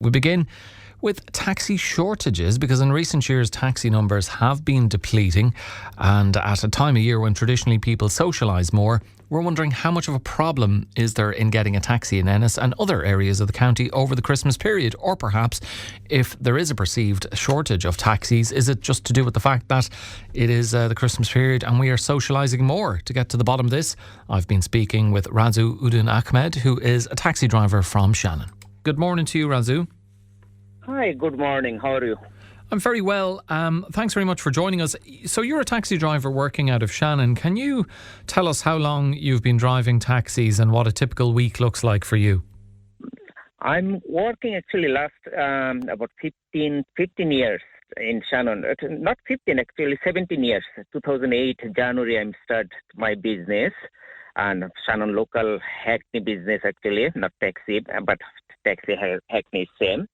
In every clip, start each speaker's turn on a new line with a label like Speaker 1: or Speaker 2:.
Speaker 1: We begin with taxi shortages because in recent years taxi numbers have been depleting, and at a time of year when traditionally people socialise more, we're wondering how much of a problem is there in getting a taxi in Ennis and other areas of the county over the Christmas period, or perhaps if there is a perceived shortage of taxis, is it just to do with the fact that it is the Christmas period and we are socialising more? To get to the bottom of this, I've been speaking with Razu Uddin Ahmed, who is a taxi driver from Shannon. Good morning to you, Razu.
Speaker 2: Hi, good morning. How are you?
Speaker 1: I'm very well. Thanks very much for joining us. So you're a taxi driver working out of Shannon. Can you tell us how long you've been driving taxis and what a typical week looks like for you?
Speaker 2: I'm working actually last about 15 years in Shannon. Not 15, actually 17 years. 2008 January I started my business, and Shannon local Hackney business actually, not taxi, but taxi Hackney same.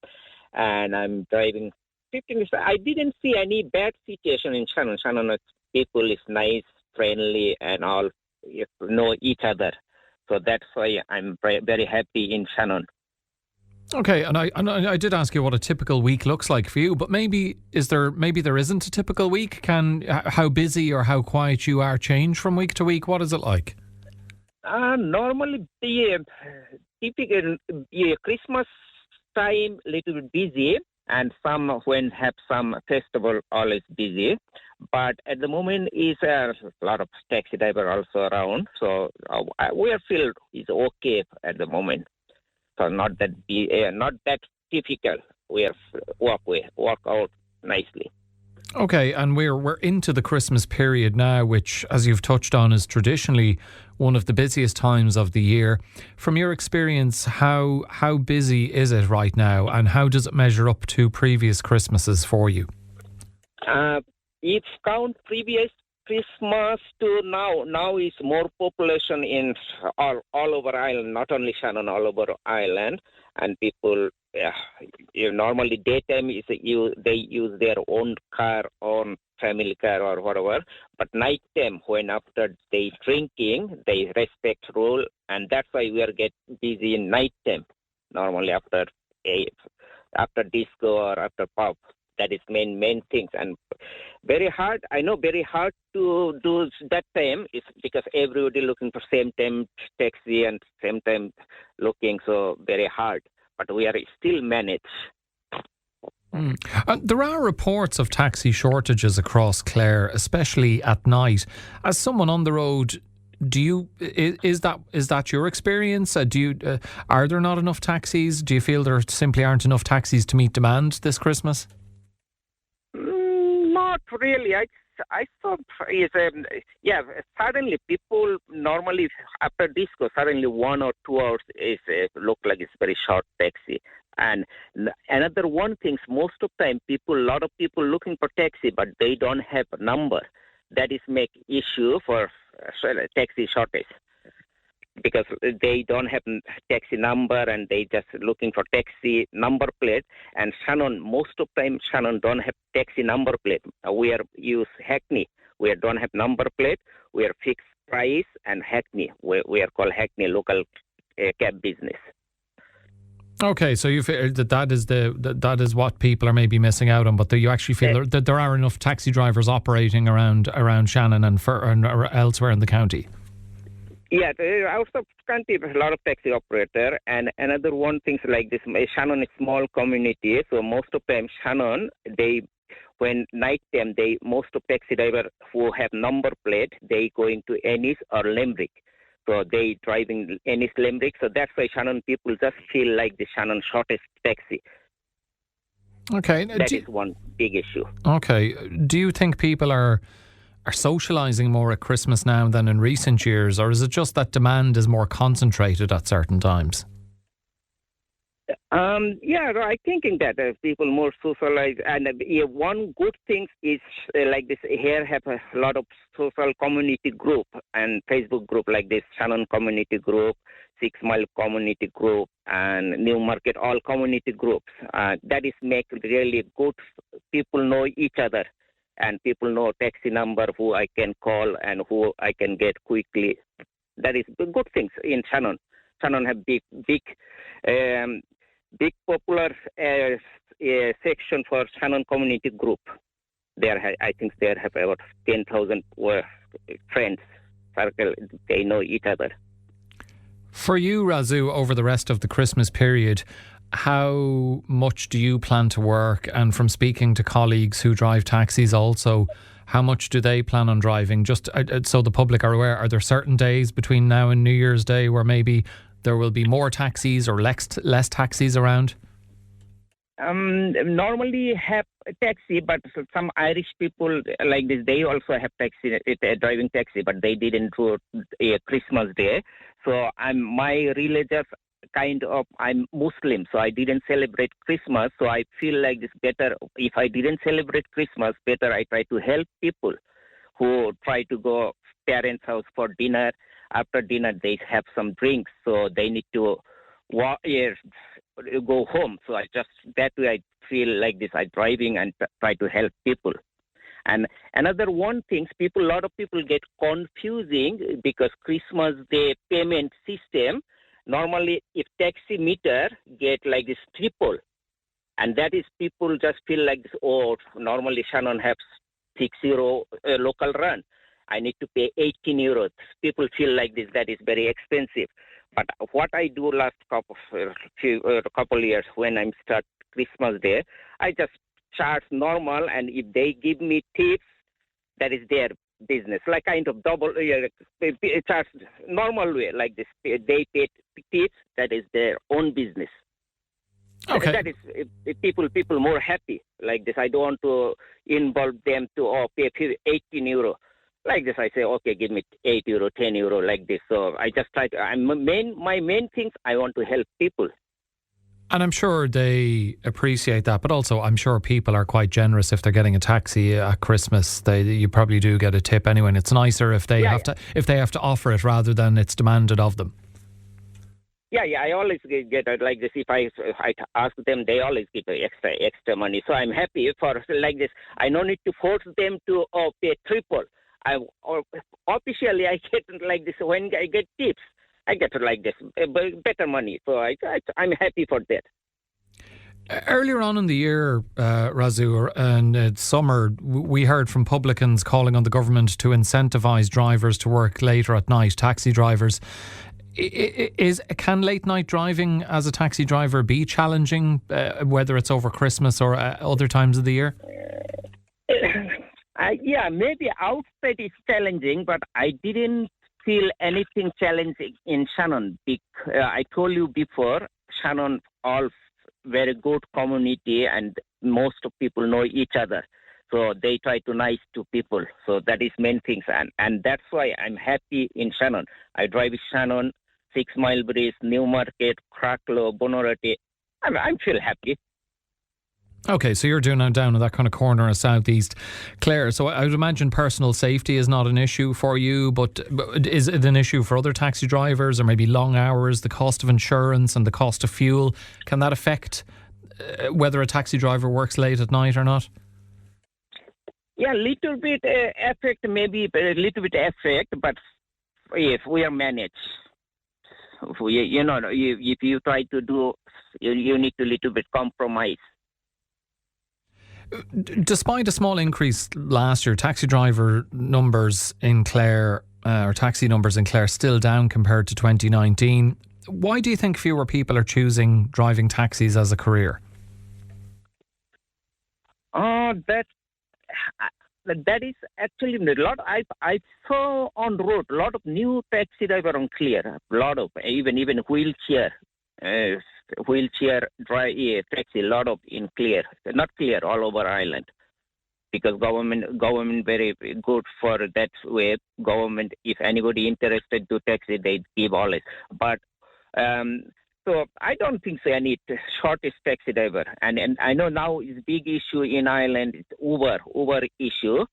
Speaker 2: And I'm driving 15 years. I didn't see any bad situation in Shannon. Shannon people is nice, friendly, and all know each other. So that's why I'm very happy in Shannon.
Speaker 1: Okay, and I did ask you what a typical week looks like for you, but maybe there isn't a typical week. Can how busy or how quiet you are change from week to week? What is it like?
Speaker 2: Normally the typical Christmas time little bit busy, and some when have some festival always busy, but at the moment is a lot of taxi driver also around, so we feel is okay at the moment, so not that difficult. We are work out nicely.
Speaker 1: Okay, and we're into the Christmas period now, which, as you've touched on, is traditionally one of the busiest times of the year. From your experience, how busy is it right now, and how does it measure up to previous Christmases for you?
Speaker 2: If count previous Christmas to now is more population in all over Ireland, not only Shannon, all over Ireland, and people. Normally daytime is they use their own car, own family car or whatever, but nighttime when after they drinking they respect rule, and that's why we are get busy in nighttime. Normally after disco or after pub, that is main things, and very hard. I know very hard to do that time is because everybody looking for same time taxi and same time looking, so very hard. But we are still managed.
Speaker 1: There are reports of taxi shortages across Clare, especially at night. As someone on the road, is that your experience? Are there not enough taxis? Do you feel there simply aren't enough taxis to meet demand this Christmas?
Speaker 2: Not really. I thought suddenly people normally after disco, suddenly 1 or 2 hours is look like it's very short taxi. And another one thing, most of the time a lot of people looking for taxi, but they don't have a number. That is make issue for taxi shortage, because they don't have taxi number and they just looking for taxi number plate. And Shannon, most of the time Shannon don't have taxi number plate. We are use Hackney. We don't have number plate. We are fixed price and Hackney. We are called Hackney local cab business.
Speaker 1: Okay, so you feel that is what people are maybe missing out on, but you actually feel that there are enough taxi drivers operating around Shannon and elsewhere in the county.
Speaker 2: Yeah, out of country, a lot of taxi operator, and another one things like this. Shannon is small community, so most of them Shannon when night time most of taxi driver who have number plate they going to Ennis or Limerick, so they driving Ennis Limerick. So that's why Shannon people just feel like the Shannon shortest taxi.
Speaker 1: Okay,
Speaker 2: that is one big issue.
Speaker 1: Okay, do you think people are socialising more at Christmas now than in recent years, or is it just that demand is more concentrated at certain times?
Speaker 2: I thinking that people more socialize, and one good thing is like this. Here have a lot of social community group and Facebook group like this Shannon community group, 6 Mile community group, and Newmarket all community groups. That is make really good. People know each other. And people know taxi number who I can call and who I can get quickly. That is good things in Shannon. Shannon have big big popular section for Shannon community group. I think they have about 10,000 friends circle. They know each other.
Speaker 1: For you, Razu, over the rest of the Christmas period, how much do you plan to work? And from speaking to colleagues who drive taxis also, how much do they plan on driving? Just so the public are aware, are there certain days between now and New Year's Day where maybe there will be more taxis or less taxis around?
Speaker 2: Normally have a taxi, but some Irish people like this, they also have taxi, driving taxi, but they didn't do a Christmas Day. So my religious I'm Muslim, so I didn't celebrate Christmas. So I feel like it's better if I didn't celebrate Christmas. Better I try to help people who try to go parents' house for dinner. After dinner, they have some drinks, so they need to go home. So that way I feel like this. I driving and try to help people. And another one thing, a lot of people get confusing because Christmas Day payment system. Normally, if taxi meter get like this triple, and that is people just feel like this. Oh, normally Shannon has 60 local run. I need to pay 18 euros. People feel like this. That is very expensive. But what I do last couple years when I start Christmas Day, I just charge normal, and if they give me tips, that is their business. Like kind of double charge normal way like this. They pay tips. That is their own business.
Speaker 1: Okay.
Speaker 2: That is people more happy like this. I don't want to involve them to pay 18 euro. Like this, I say, okay, give me 8 euro, 10 euro, like this. So I just try to, my main things, I want to help people.
Speaker 1: And I'm sure they appreciate that, but also I'm sure people are quite generous if they're getting a taxi at Christmas. You probably do get a tip anyway, and it's nicer if they have to offer it rather than it's demanded of them.
Speaker 2: Yeah, I always get it like this. If I ask them, they always give extra money. So I'm happy for like this. I don't need to force them to pay triple. Officially, I get like this. When I get tips, I get like this, better money. So I'm happy for that.
Speaker 1: Earlier on in the year, Razu, and summer, we heard from publicans calling on the government to incentivise drivers to work later at night, taxi drivers. Can late night driving as a taxi driver be challenging, whether it's over Christmas or other times of the year?
Speaker 2: Yeah, maybe outside is challenging, but I didn't feel anything challenging in Shannon. I told you before, Shannon all very good community, and most of people know each other. So they try to nice to people. So that is main things, and that's why I'm happy in Shannon. I drive Shannon, 6 Mile Bridge, Newmarket, Cracklow, Bonorati. I feel happy.
Speaker 1: Okay, so you're doing down in that kind of corner of Southeast Clare. So I would imagine personal safety is not an issue for you, but is it an issue for other taxi drivers, or maybe long hours, the cost of insurance and the cost of fuel? Can that affect whether a taxi driver works late at night or not?
Speaker 2: Yeah, little bit effect, maybe a little bit effect, but if we are managed, if you try to do, you need to little bit compromise.
Speaker 1: Despite a small increase last year, taxi driver numbers in Clare, or taxi numbers in Clare, still down compared to 2019. Why do you think fewer people are choosing driving taxis as a career?
Speaker 2: That is actually a lot. I saw on road a lot of new taxi driver on Clare. A lot of even wheelchair taxi, a lot of in Clare, not Clare, all over Ireland, because government very good for that way. Government, if anybody interested to taxi, they give always. But so I don't think so any shortest taxi driver. And I know now is big issue in Ireland. It's Uber issue.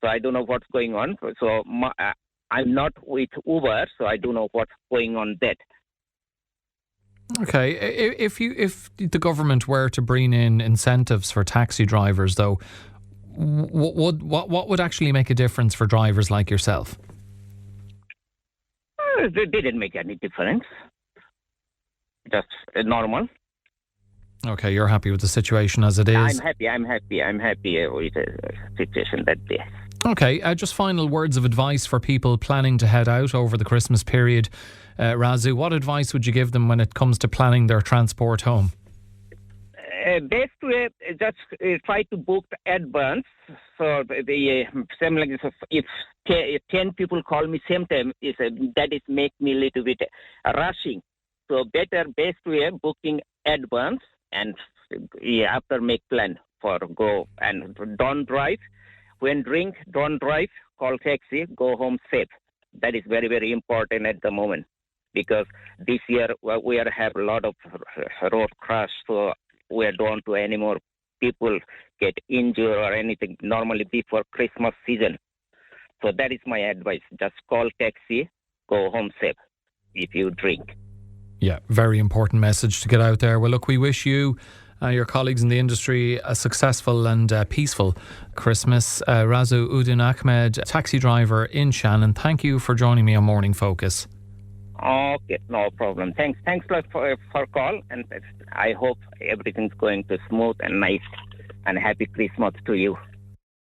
Speaker 2: So I don't know what's going on. So I'm not with Uber, so I don't know what's going on that.
Speaker 1: Okay, if the government were to bring in incentives for taxi drivers, though, what would actually make a difference for drivers like yourself?
Speaker 2: They didn't make any difference. Just normal.
Speaker 1: Okay, you're happy with the situation as it is.
Speaker 2: I'm happy with the situation that day.
Speaker 1: Okay, just final words of advice for people planning to head out over the Christmas period. Razu, what advice would you give them when it comes to planning their transport home?
Speaker 2: Best way, just try to book advance. So the same like this, if 10 people call me same time, that is make me a little bit rushing. So best way booking advance and after make plan for go and don't drive. When drink, don't drive. Call taxi. Go home safe. That is very, very important at the moment because this year we have a lot of road crash. So we don't want any more people get injured or anything normally before Christmas season. So that is my advice. Just call taxi. Go home safe if you drink.
Speaker 1: Yeah, very important message to get out there. Well, look, we wish you your colleagues in the industry a successful and peaceful Christmas. Razu Uddin Ahmed, taxi driver in Shannon, thank you for joining me on Morning Focus.
Speaker 2: Okay, no problem. Thanks a lot for call, and I hope everything's going to smooth and nice, and happy Christmas to you.